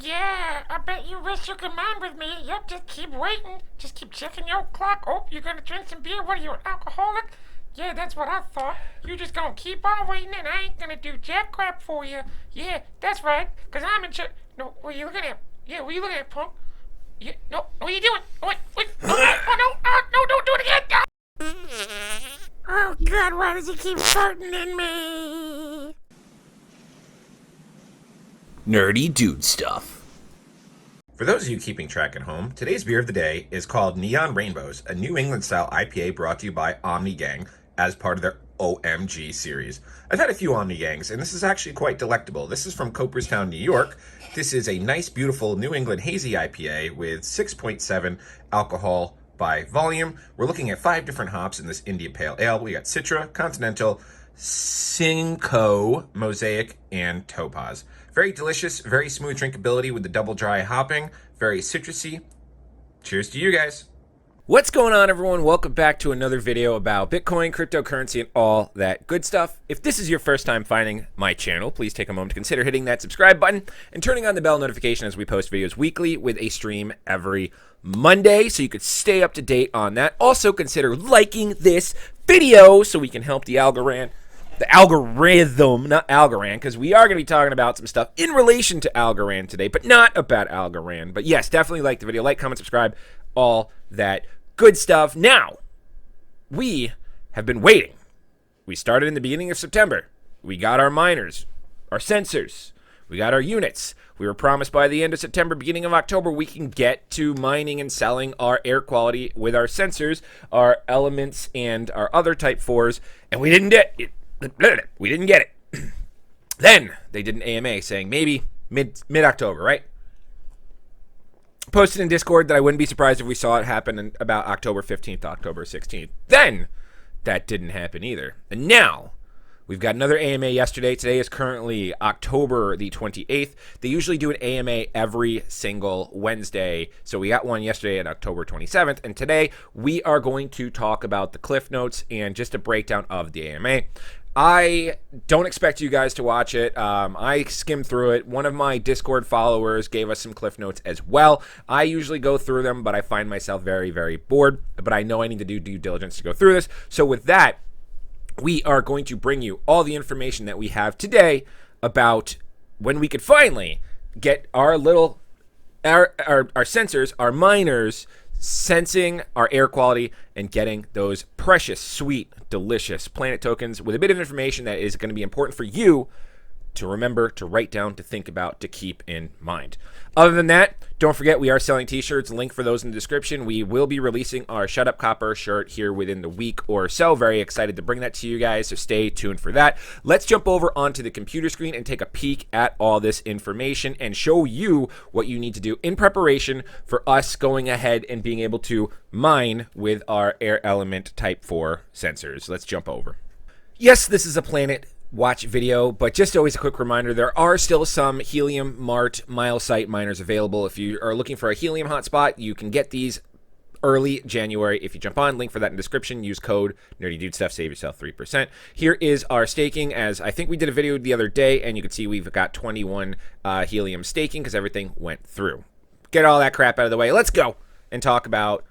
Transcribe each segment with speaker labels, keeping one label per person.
Speaker 1: yeah, I bet you wish you could mine with me. Yep, just keep waiting. Just keep checking your clock. Oh, you're gonna drink some beer? What are you, an alcoholic? Yeah, that's what I thought. You just gonna keep on waiting and I ain't gonna do jack crap for you. Yeah, that's right, because I'm in charge. No, what are you looking at? Yeah, what are you looking at, punk? Yeah, no, what are you doing? Oh, wait, no, no, don't do it again. No. Oh, God, why does he keep farting in me?
Speaker 2: Nerdy dude stuff.
Speaker 3: For those of you keeping track at home, today's beer of the day is called Neon Rainbows, a New England-style IPA brought to you by Omni Gang as part of their OMG series. I've had a few Omni Gangs, and this is actually quite delectable. This is from Cooperstown, New York. This is a nice, beautiful New England hazy IPA with 6.7 alcohol by volume. We're looking at 5 different hops in this India Pale Ale. We got Citra, Continental, Simcoe, Mosaic, and Topaz. Very delicious, very smooth drinkability with the double dry hopping, very citrusy. Cheers to you guys.
Speaker 2: What's going on, everyone? Welcome back to another video about Bitcoin, cryptocurrency, and all that good stuff. If this is your first time finding my channel, please take a moment to consider hitting that subscribe button and turning on the bell notification as we post videos weekly with a stream every Monday so you could stay up to date on that. Also, consider liking this video so we can help the algorithm, not Algorand, because we are going to be talking about some stuff in relation to Algorand today, but not about Algorand. But yes, definitely like the video, like, comment, subscribe, all that good stuff. Now, we have been waiting. We started in the beginning of September. We got our miners, our sensors, we got our units. We were promised by the end of September, beginning of October, we can get to mining and selling our air quality with our sensors, our elements, and our other type 4s, and we didn't get it. We didn't get it. Then they did an AMA saying maybe mid-October, right? Posted in Discord that I wouldn't be surprised if we saw it happen in about October 15th, October 16th. Then that didn't happen either. And now we've got another AMA yesterday. Today is currently October the 28th. They usually do an AMA every single Wednesday. So we got one yesterday on October 27th. And today we are going to talk about the Cliff Notes and just a breakdown of the AMA. I don't expect you guys to watch it. I skimmed through it. One of my Discord followers gave us some Cliff Notes as well. I usually go through them, but I find myself very, very bored. But I know I need to do due diligence to go through this. So with that, we are going to bring you all the information that we have today about when we could finally get our sensors, our miners, sensing our air quality and getting those precious, sweet, delicious planet tokens with a bit of information that is going to be important for you to remember, to write down, to think about, to keep in mind. Other than that, don't forget we are selling t-shirts. Link for those in the description. We will be releasing our Shut Up Copper shirt here within the week or so. Very excited to bring that to you guys, so stay tuned for that. Let's jump over onto the computer screen and take a peek at all this information and show you what you need to do in preparation for us going ahead and being able to mine with our air element type 4 sensors. Let's jump over. Yes, this is a Planet Watch video, but just always a quick reminder, there are still some Helium Mart mile site miners available. If you are looking for a Helium hotspot, you can get these early January if you jump on. Link for that in the description. Use code NerdyDudeStuff, save yourself 3%. Here is our staking, as I think we did a video the other day, and you can see we've got 21 Helium staking because everything went through. Get all that crap out of the way. Let's go and talk about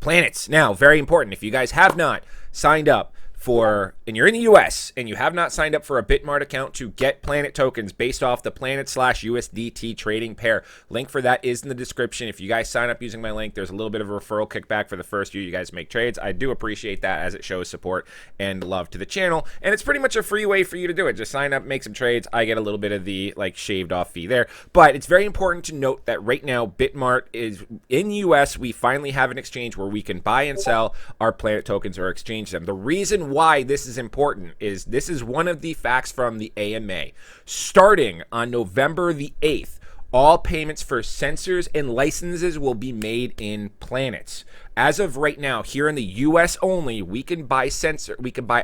Speaker 2: planets. Now, very important, if you guys have not signed up and you're in the US and you have not signed up for a Bitmart account to get planet tokens based off the planet/USDT trading pair, link for that is in the description. If you guys sign up using my link, there's a little bit of a referral kickback for the first year you guys make trades. I do appreciate that as it shows support and love to the channel, and it's pretty much a free way for you to do it. Just sign up, make some trades. I get a little bit of the shaved off fee there, but it's very important to note that right now Bitmart is in the US. We finally have an exchange where we can buy and sell our planet tokens or exchange them. The reason why this is important is this is one of the facts from the AMA. Starting on November the 8th, all payments for sensors and licenses will be made in planets. As of right now, here in the US only, we can buy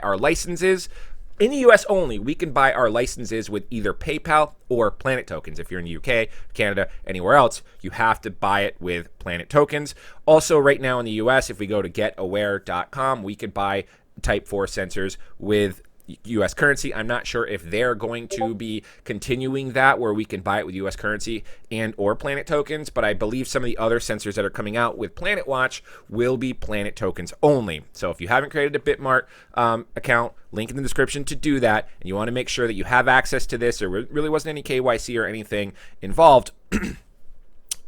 Speaker 2: our licenses. In the US only, we can buy our licenses with either PayPal or Planet tokens. If you're in the UK, Canada, anywhere else, you have to buy it with Planet tokens. Also, right now in the US, if we go to getawair.com, we could buy Type 4 sensors with U.S. currency. I'm not sure if they're going to be continuing that where we can buy it with U.S. currency and or Planet tokens, but I believe some of the other sensors that are coming out with Planet Watch will be Planet tokens only. So if you haven't created a Bitmart account, link in the description to do that, and you want to make sure that you have access to this. There really wasn't any KYC or anything involved.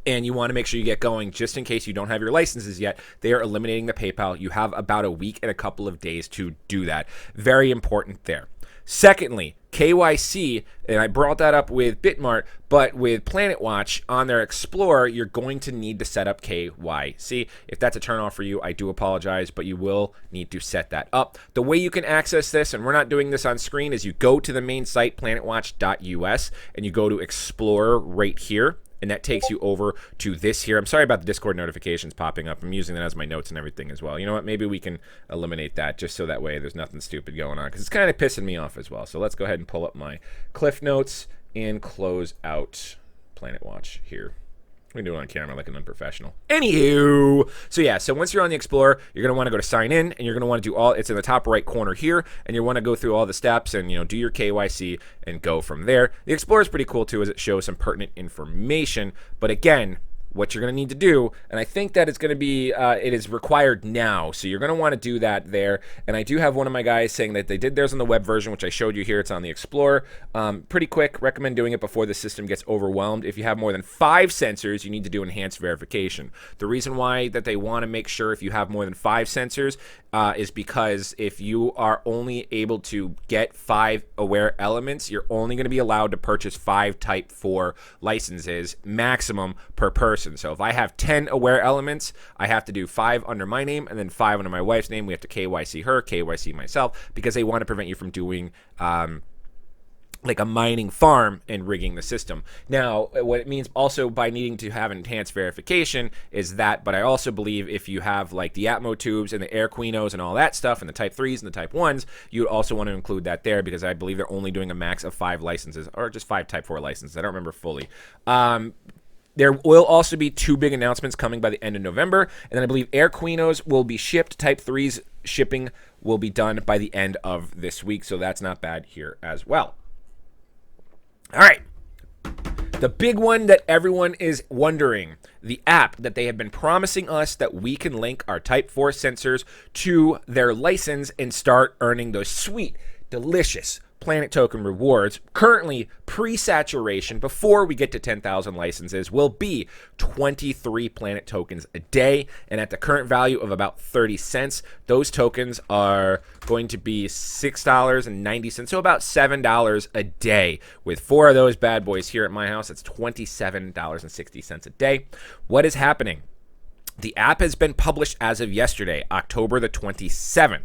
Speaker 2: And you want to make sure you get going just in case you don't have your licenses yet. They are eliminating the PayPal. You have about a week and a couple of days to do that. Very important there. Secondly, KYC, and I brought that up with Bitmart, but with Planet Watch on their Explorer, you're going to need to set up KYC. If that's a turnoff for you, I do apologize, but you will need to set that up. The way you can access this, and we're not doing this on screen, is you go to the main site, planetwatch.us, and you go to Explorer right here. And that takes you over to this here. I'm sorry about the Discord notifications popping up. I'm using that as my notes and everything as well. You know what? Maybe we can eliminate that just so that way there's nothing stupid going on, because it's kind of pissing me off as well. So let's go ahead and pull up my Cliff Notes and close out Planet Watch here. We can do it on camera like an unprofessional. Anywho, so yeah, so once you're on the Explorer, you're going to want to go to sign in, and you're going to want to do all, it's in the top right corner here, and you want to go through all the steps and, you know, do your KYC and go from there. The Explorer is pretty cool too, as it shows some pertinent information, but again, what you're going to need to do, and I think that it's going to be, it is required now, so you're going to want to do that there. And I do have one of my guys saying that they did theirs on the web version, which I showed you here. It's on the Explorer. Pretty quick. Recommend doing it before the system gets overwhelmed. If you have more than 5 sensors, you need to do enhanced verification. The reason why that they want to make sure if you have more than 5 sensors is because if you are only able to get 5 aware elements, you're only going to be allowed to purchase 5 Type 4 licenses maximum per person. So if I have 10 aware elements, I have to do 5 under my name and then 5 under my wife's name. We have to KYC her, KYC myself, because they want to prevent you from doing like a mining farm and rigging the system. Now, what it means also by needing to have enhanced verification is that, but I also believe if you have like the Atmo tubes and the Air Quinos and all that stuff and the Type 3s and the Type 1s, you would also want to include that there, because I believe they're only doing a max of 5 licenses, or just 5 Type 4 licenses. I don't remember fully. There will also be 2 big announcements coming by the end of November, and then I believe Air Quinos will be shipped. Type 3's shipping will be done by the end of this week, so that's not bad here as well. All right, the big one that everyone is wondering, the app that they have been promising us that we can link our Type 4 sensors to their license and start earning those sweet, delicious Planet token rewards. Currently, pre-saturation, before we get to 10,000 licenses, will be 23 Planet tokens a day, and at the current value of about 30 cents, those tokens are going to be $6.90, so about $7 a day. With 4 of those bad boys here at my house, it's $27.60 a day. What is happening? The app has been published as of yesterday, October the 27th.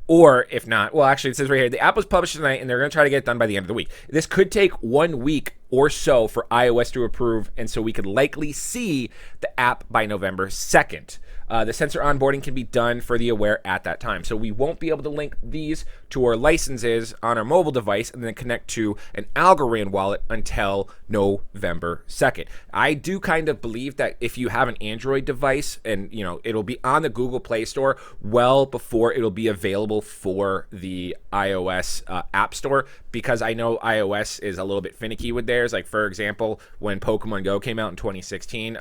Speaker 2: Or if not, well, actually, it says right here, the app was published tonight, and they're going to try to get it done by the end of the week. This could take 1 week or so for iOS to approve, and so we could likely see the app by November 2nd. The sensor onboarding can be done for the Aware at that time. So we won't be able to link these to our licenses on our mobile device and then connect to an Algo wallet until November 2nd. I do kind of believe that if you have an Android device, and you know, it'll be on the Google Play Store well before it'll be available for the iOS App Store, because I know iOS is a little bit finicky with theirs. Like, for example, when Pokemon Go came out in 2016,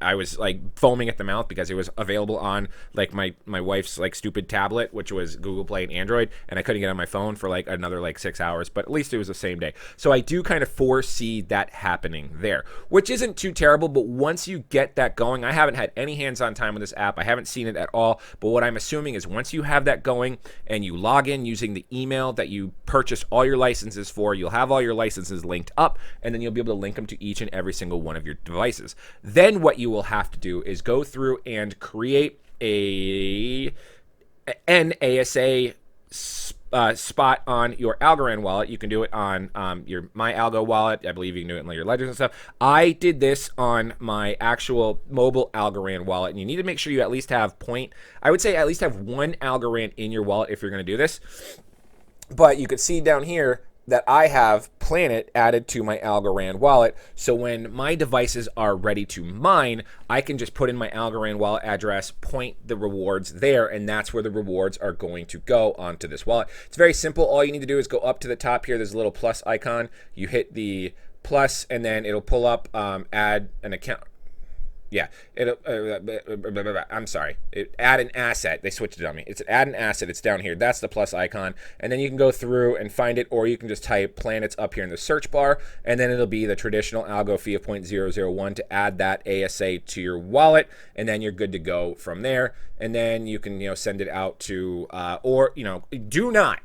Speaker 2: I was like foaming at the mouth because it was available on like my wife's like stupid tablet, which was Google Play and Android, and I couldn't get on my phone for like another like 6 hours, but at least it was the same day. So I do kind of foresee that happening there, which isn't too terrible. But once you get that going, I haven't had any hands-on time with this app. I haven't seen it at all, but what I'm assuming is once you have that going and you log in using the email that you purchased all your licenses for, you'll have all your licenses linked up, and then you'll be able to link them to each and every single one of your devices. Then what you will have to do is go through and create an ASA spot on your Algorand wallet. You can do it on your My Algo wallet. I believe you can do it in your ledgers and stuff. I did this on my actual mobile Algorand wallet, and you need to make sure you at least have I would say at least have 1 Algorand in your wallet if you're going to do this. But you can see down here, that I have Planet added to my Algorand wallet. So when my devices are ready to mine, I can just put in my Algorand wallet address, point the rewards there, and that's where the rewards are going to go onto this wallet. It's very simple. All you need to do is go up to the top here. There's a little plus icon. You hit the plus, and then it'll pull up add an account. Yeah, I'm sorry. Add an asset. They switched it on me. It's add an asset. It's down here. That's the plus icon. And then you can go through and find it, or you can just type planets up here in the search bar, and then it'll be the traditional algo fee of 0.001 to add that ASA to your wallet, and then you're good to go from there. And then you can, send it out to, do not,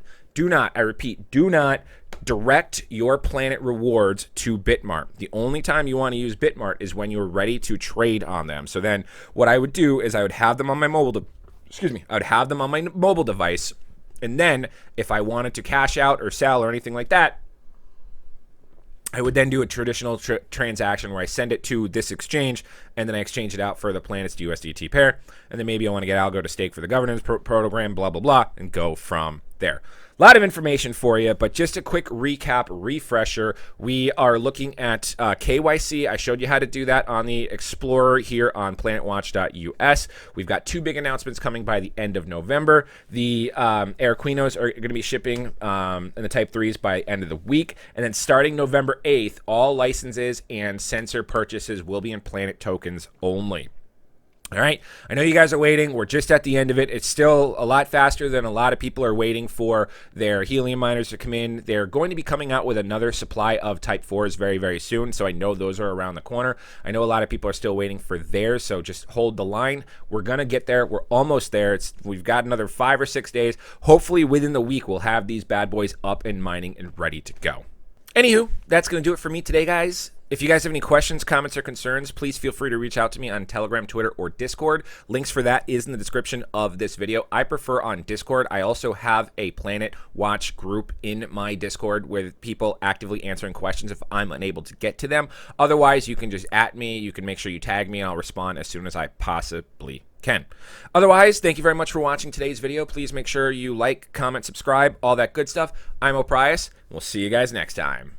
Speaker 2: I repeat, do not direct your Planet rewards to Bitmart. The only time you want to use Bitmart is when you're ready to trade on them. So then what I would do is I would have them on my mobile device, and then if I wanted to cash out or sell or anything like that, I would then do a traditional transaction where I send it to this exchange, and then I exchange it out for the Planet's USDT pair, and then maybe I want to get Algo to stake for the governance program, blah, blah, blah, and go from there. A lot of information for you, but just a quick recap, refresher. We are looking at KYC. I showed you how to do that on the Explorer here on planetwatch.us. We've got 2 big announcements coming by the end of November. The Air Quinos are going to be shipping in the Type 3s by end of the week. And then starting November 8th, all licenses and sensor purchases will be in Planet tokens only. All right, I know you guys are waiting. We're just at the end of it. It's still a lot faster than a lot of people are waiting for their Helium miners to come in. They're going to be coming out with another supply of Type 4s very, very soon, so I know those are around the corner. I know a lot of people are still waiting for theirs, so just hold the line. We're going to get there. We're almost there. We've got another 5 or 6 days. Hopefully within the week, we'll have these bad boys up and mining and ready to go. Anywho, that's going to do it for me today, guys. If you guys have any questions, comments, or concerns, please feel free to reach out to me on Telegram, Twitter, or Discord. Links for that is in the description of this video. I prefer on Discord. I also have a Planet Watch group in my Discord with people actively answering questions if I'm unable to get to them. Otherwise, you can just @ me. You can make sure you tag me, and I'll respond as soon as I possibly can. Otherwise, thank you very much for watching today's video. Please make sure you like, comment, subscribe, all that good stuff. I'm O'Prius. We'll see you guys next time.